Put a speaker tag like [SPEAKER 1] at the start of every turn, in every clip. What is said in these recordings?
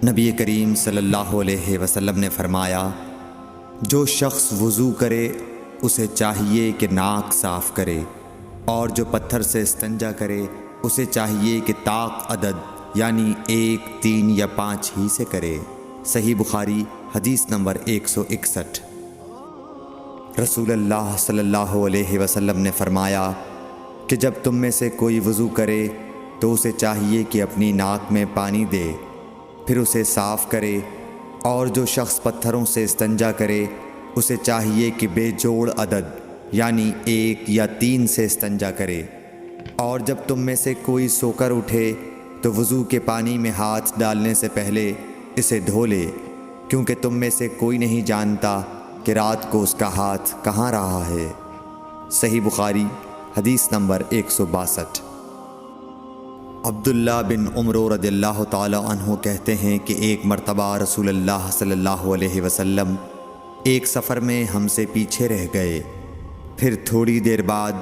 [SPEAKER 1] نبی کریم صلی اللہ علیہ وسلم نے فرمایا، جو شخص وضو کرے اسے چاہیے کہ ناک صاف کرے، اور جو پتھر سے استنجا کرے اسے چاہیے کہ طاق عدد یعنی 1، 3 یا 5 ہی سے کرے۔ صحیح بخاری حدیث نمبر 161۔ رسول اللہ صلی اللہ علیہ وسلم نے فرمایا کہ جب تم میں سے کوئی وضو کرے تو اسے چاہیے کہ اپنی ناک میں پانی دے، پھر اسے صاف کرے، اور جو شخص پتھروں سے استنجا کرے اسے چاہیے کہ بے جوڑ عدد یعنی 1 یا 3 سے استنجا کرے، اور جب تم میں سے کوئی سو کر اٹھے تو وضو کے پانی میں ہاتھ ڈالنے سے پہلے اسے دھو لے، کیونکہ تم میں سے کوئی نہیں جانتا کہ رات کو اس کا ہاتھ کہاں رہا ہے۔ صحیح بخاری حدیث نمبر 162۔ عبداللہ بن عمر رضی اللہ تعالی عنہ کہتے ہیں کہ ایک مرتبہ رسول اللہ صلی اللہ علیہ وسلم ایک سفر میں ہم سے پیچھے رہ گئے، پھر تھوڑی دیر بعد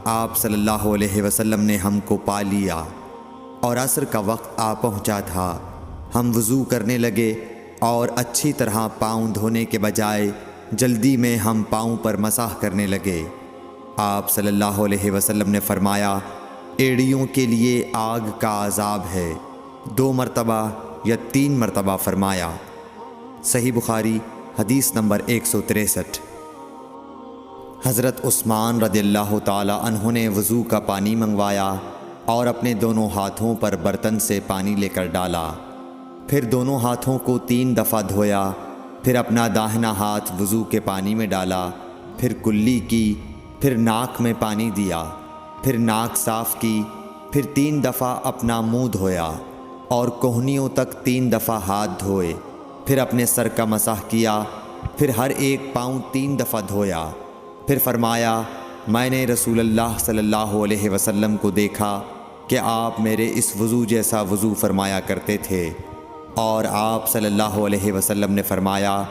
[SPEAKER 1] آپ صلی اللہ علیہ وسلم نے ہم کو پا لیا اور عصر کا وقت آ پہنچا تھا۔ ہم وضو کرنے لگے اور اچھی طرح پاؤں دھونے کے بجائے جلدی میں ہم پاؤں پر مسح کرنے لگے۔ آپ صلی اللہ علیہ وسلم نے فرمایا، ایڑیوں کے لیے آگ کا عذاب ہے، 2 مرتبہ یا 3 مرتبہ فرمایا۔ صحیح بخاری حدیث نمبر 163۔ حضرت عثمان رضی اللہ تعالی عنہ نے وضو کا پانی منگوایا اور اپنے دونوں ہاتھوں پر برتن سے پانی لے کر ڈالا، پھر دونوں ہاتھوں کو 3 دفعہ دھویا، پھر اپنا داہنا ہاتھ وضو کے پانی میں ڈالا، پھر کلی کی، پھر ناک میں پانی دیا، پھر ناک صاف کی، پھر 3 دفعہ اپنا منہ دھویا اور کوہنیوں تک 3 دفعہ ہاتھ دھوئے، پھر اپنے سر کا مسح کیا، پھر ہر ایک پاؤں 3 دفعہ دھویا، پھر فرمایا، میں نے رسول اللہ صلی اللہ علیہ وسلم کو دیکھا کہ آپ میرے اس وضو جیسا وضو فرمایا کرتے تھے، اور آپ صلی اللہ علیہ وسلم نے فرمایا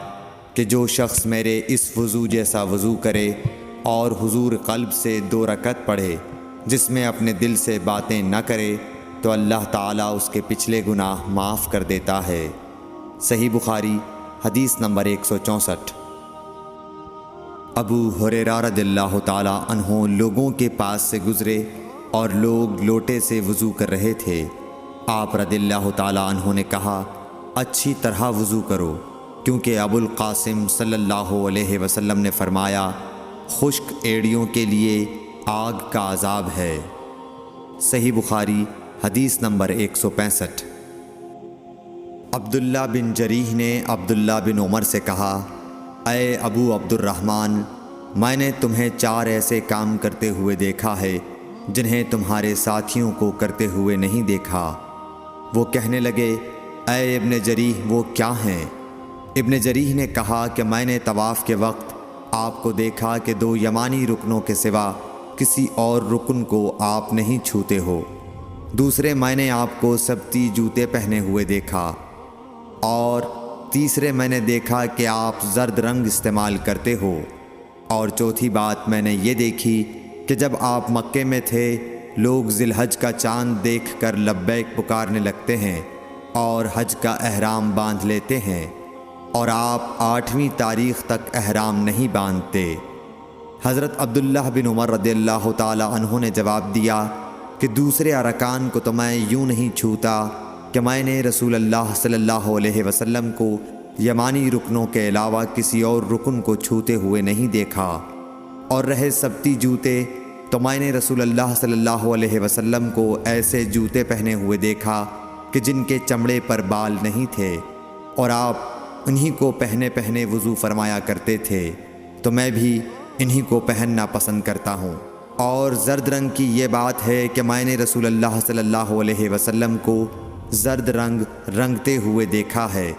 [SPEAKER 1] کہ جو شخص میرے اس وضو جیسا وضو کرے اور حضور قلب سے 2 رکعت پڑھے جس میں اپنے دل سے باتیں نہ کرے تو اللہ تعالیٰ اس کے پچھلے گناہ معاف کر دیتا ہے۔ صحیح بخاری حدیث نمبر 164۔ ابو ہریرہ رضی اللہ تعالی عنہ لوگوں کے پاس سے گزرے اور لوگ لوٹے سے وضو کر رہے تھے۔ آپ رضی اللہ تعالی عنہ نے کہا، اچھی طرح وضو کرو، کیونکہ ابو القاسم صلی اللہ علیہ وسلم نے فرمایا، خشک ایڑیوں کے لیے آگ کا عذاب ہے۔ صحیح بخاری حدیث نمبر 165۔ عبداللہ بن جریح نے عبداللہ بن عمر سے کہا، اے ابو عبد الرحمن، میں نے تمہیں 4 ایسے کام کرتے ہوئے دیکھا ہے جنہیں تمہارے ساتھیوں کو کرتے ہوئے نہیں دیکھا۔ وہ کہنے لگے، اے ابن جریح وہ کیا ہیں؟ ابن جریح نے کہا کہ میں نے طواف کے وقت آپ کو دیکھا کہ 2 یمانی رکنوں کے سوا کسی اور رکن کو آپ نہیں چھوتے ہو۔ دوسرے میں نے آپ کو سبتی جوتے پہنے ہوئے دیکھا، اور تیسرے میں نے دیکھا کہ آپ زرد رنگ استعمال کرتے ہو، اور چوتھی بات میں نے یہ دیکھی کہ جب آپ مکے میں تھے لوگ ذی الحج کا چاند دیکھ کر لبیک پکارنے لگتے ہیں اور حج کا احرام باندھ لیتے ہیں، اور آپ 8ویں تاریخ تک احرام نہیں باندھتے۔ حضرت عبداللہ بن عمر رضی اللہ تعالی عنہ نے جواب دیا کہ دوسرے ارکان کو تو میں یوں نہیں چھوتا کہ میں نے رسول اللہ صلی اللہ علیہ وسلم کو یمانی رکنوں کے علاوہ کسی اور رکن کو چھوتے ہوئے نہیں دیکھا، اور رہے سبتی جوتے تو میں نے رسول اللہ صلی اللہ علیہ وسلم کو ایسے جوتے پہنے ہوئے دیکھا کہ جن کے چمڑے پر بال نہیں تھے، اور آپ انہی کو پہنے وضو فرمایا کرتے تھے، تو میں بھی انہی کو پہننا پسند کرتا ہوں۔ اور زرد رنگ کی یہ بات ہے کہ میں نے رسول اللہ صلی اللہ علیہ وسلم کو زرد رنگ رنگتے ہوئے دیکھا ہے،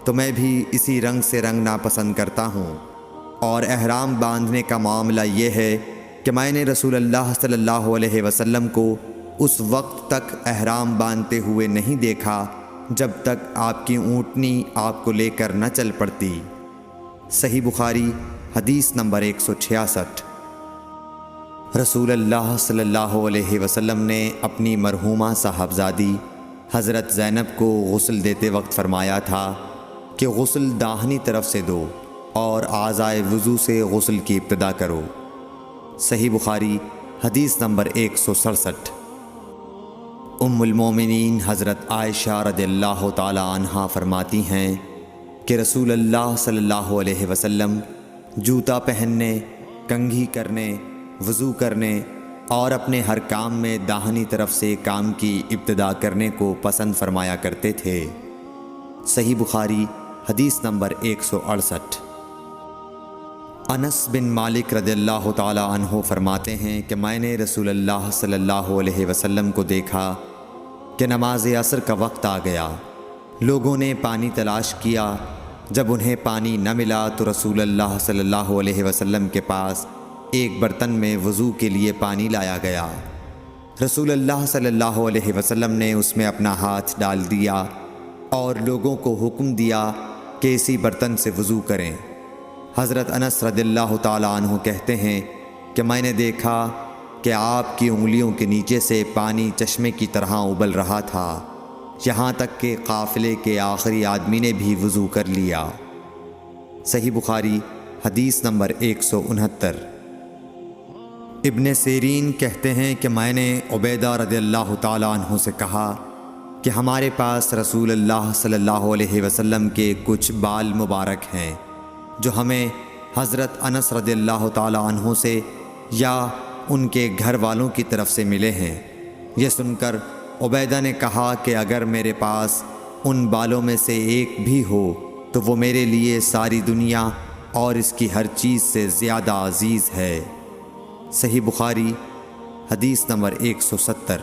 [SPEAKER 1] تو میں بھی اسی رنگ سے رنگنا پسند کرتا ہوں۔ اور احرام باندھنے کا معاملہ یہ ہے کہ میں نے رسول اللہ صلی اللہ علیہ وسلم کو اس وقت تک احرام باندھتے ہوئے نہیں دیکھا جب تک آپ کی اونٹنی آپ کو لے کر نہ چل پڑتی۔ صحیح بخاری حدیث نمبر 166۔ رسول اللہ صلی اللہ علیہ وسلم نے اپنی مرحومہ صاحبزادی حضرت زینب کو غسل دیتے وقت فرمایا تھا کہ غسل داہنی طرف سے دو اور اعضائے وضو سے غسل کی ابتدا کرو۔ صحیح بخاری حدیث نمبر 167۔ ام المومنین حضرت عائشہ رضی اللہ تعالی عنہا فرماتی ہیں کہ رسول اللہ صلی اللہ علیہ وسلم جوتا پہننے، کنگھی کرنے، وضو کرنے اور اپنے ہر کام میں داہنی طرف سے کام کی ابتدا کرنے کو پسند فرمایا کرتے تھے۔ صحیح بخاری حدیث نمبر 168۔ انس بن مالک رضی اللہ تعالی عنہ فرماتے ہیں کہ میں نے رسول اللہ صلی اللہ علیہ وسلم کو دیکھا کہ نماز عصر کا وقت آ گیا۔ لوگوں نے پانی تلاش کیا، جب انہیں پانی نہ ملا تو رسول اللہ صلی اللہ علیہ وسلم کے پاس ایک برتن میں وضو کے لیے پانی لایا گیا۔ رسول اللہ صلی اللہ علیہ وسلم نے اس میں اپنا ہاتھ ڈال دیا اور لوگوں کو حکم دیا کہ اسی برتن سے وضو کریں۔ حضرت انس رضی اللہ تعالی عنہ کہتے ہیں کہ میں نے دیکھا کہ آپ کی انگلیوں کے نیچے سے پانی چشمے کی طرح ابل رہا تھا، یہاں تک کہ قافلے کے آخری آدمی نے بھی وضو کر لیا۔ صحیح بخاری حدیث نمبر 169۔ ابن سیرین کہتے ہیں کہ میں نے عبیدہ رضی اللہ تعالی عنہ سے کہا کہ ہمارے پاس رسول اللہ صلی اللہ علیہ وسلم کے کچھ بال مبارک ہیں جو ہمیں حضرت انس رضی اللہ تعالی عنہ سے یا ان کے گھر والوں کی طرف سے ملے ہیں۔ یہ سن کر عبیدہ نے کہا کہ اگر میرے پاس ان بالوں میں سے ایک بھی ہو تو وہ میرے لیے ساری دنیا اور اس کی ہر چیز سے زیادہ عزیز ہے۔ صحیح بخاری حدیث نمبر 170۔